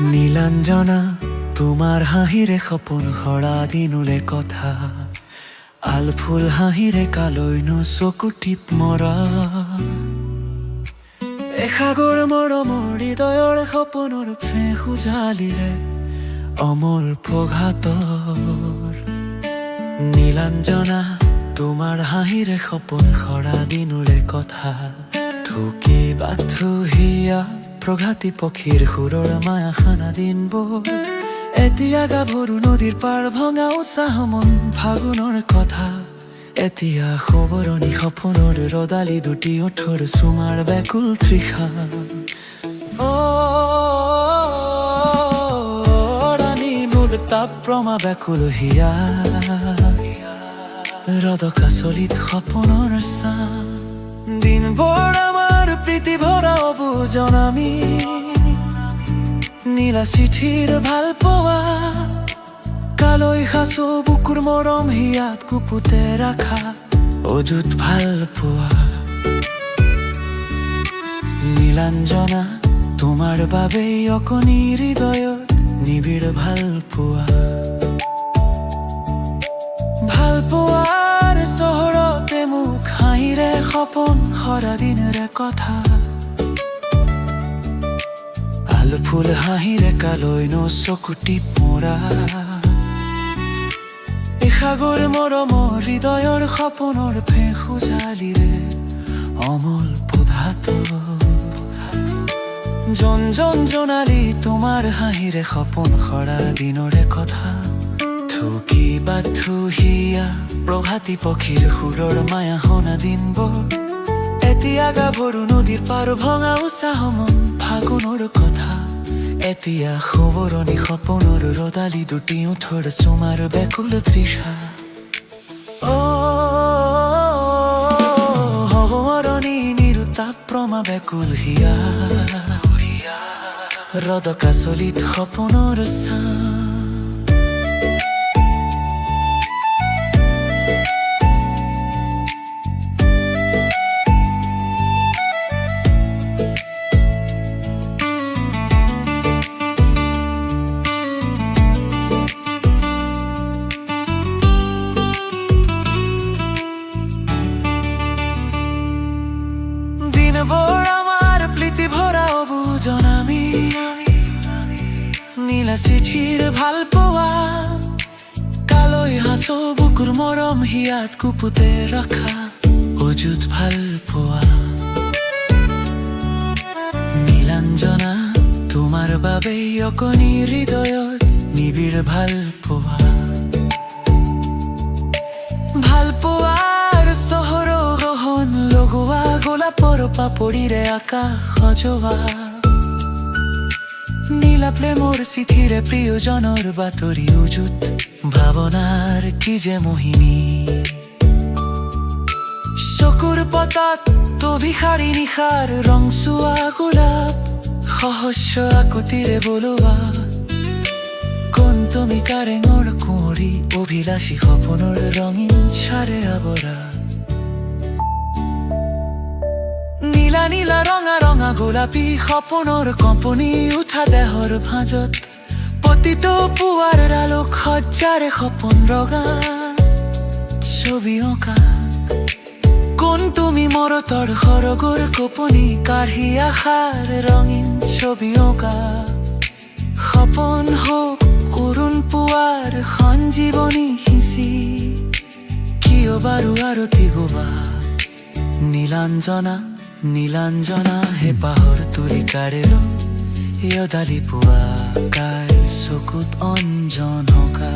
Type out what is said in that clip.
নীলাঞ্জনা তোমাৰ হাঁহিৰে সপোন সৰা দিনুৰে কথা আলফুল হাঁহিৰে কালৈনো চকু টিপ মৰা এসাগৰ মৰমৰ হৃদয়ৰ সপোনৰ ফেঁস উজালিৰে অমল প্ৰঘাতৰ নীলাঞ্জনা তোমাৰ হাঁহিৰে সপোন সৰা দিনুৰে কথা থুকি বাথুহিয়া প্ৰঘাতি পক্ষীৰ সুৰৰ মায়া খানা দিনবোৰ এতিয়া গাভৰু নদীৰ পাৰ ভঙা উৎসাহ মন ফাগুনৰ কথা এতিয়া খবৰণি সপোনৰ ৰদালি দুটি ওঠৰ চুমাৰ বেকুল তৃষা ৰাণী মোৰ তাপ প্ৰমা বেকুল হিয়া ৰদকা চলিত সপোনৰ চা দিনবোৰ আমাৰ প্ৰীতি ভৰা অবুজন আমি নীলা চিঠিৰ ভাল পোৱা কালৈ সাঁচো বুকুৰ মৰম হিয়াত কুপুতে ৰাখা অযুত ভাল পোৱা নীলাঞ্জনা তোমাৰ বাবেই অকণি হৃদয়ত নিবিড় ভাল পোৱা ভাল পোৱাৰ চহৰতে মুখ হাঁহিৰে সপোন সৰা দিনেৰে কথা আলফুল হাঁহিৰে কালৈনো চকু টিপ মৰা এসাগৰ মৰমৰ হৃদয়ৰ সপোনৰ ফেঁস উজালিৰে অমল প্ৰঘাতৰ জন জন জনালি তোমাৰ হাঁহিৰে সপোন সৰা দিনৰে কথা থুকি বাথুহিয়া প্ৰঘাতি পক্ষীৰ সুৰৰ মায়া শুনা দিনবোৰ এতিয়া গাভৰু নদীৰ পাৰ ভঙা উৎসাহ মন ফাগুনৰ কথা এতিয়া খবৰণি সপোনৰ ৰদালি দুটি ওঠৰ চুমাৰ বেকুল তৃষা হৰণি নিৰুতাপ প্ৰমা বেকুল হিয়া ৰদকা চলিত সপোনৰ চা দিনবোৰ আমাৰ প্ৰীতি ভৰা অবুজন আমি নীলা চিঠিৰ ভাল পোৱা কালৈ সাঁচো বুকুৰ মৰম হিয়াত কুপুতে ৰখা অযুত ভাল পোৱা নীলাঞ্জনা তোমাৰ বাবেই অকণি হৃদয়ত নিবিড় ভাল পোৱা ভাল পোৱাৰ চহৰ গহন লগোৱা গোলাপৰ পাপৰিৰে আকাশ সজোৱা নীলা প্ৰেমৰ চিঠিৰে প্ৰিয়জনৰ বাতৰি উজুত ভাৱনাৰ কি যে মোহিনী চকুৰ পতাত অভিসাৰী নিশাৰ ৰংচুৱা গোলাপ সহস্ৰ আকুতিৰে বলোৱা কোন তুমি কাৰেঙৰ কুঁৱৰী অভিলাষী সপোনৰ ৰঙীন চাৰে আৱৰা নীলা নীলা ৰঙা ৰঙা গোলাপী সপোনৰ কঁপনি উঠা দেহৰ ভাঁজত প্ৰতিটো পুৱাৰ আলোক সজ্জাৰে সপোন ৰঙা ছবি অঁকা কোন তুমি মৰতৰ সৰগৰ কপনি কাঢ়ি আশাৰ ৰঙীন ছবি অঁকা সপোন হওক অৰুণ পুৱাৰ সঞ্জীৱনী সিঁচি কিয় বাৰু আৰতি গোৱা নীলাঞ্জনা নীলাঞ্জনা হেঁপাহৰ তুলিকাৰেৰ এয়দালি পোৱা কাল চকুত অঞ্জন হকা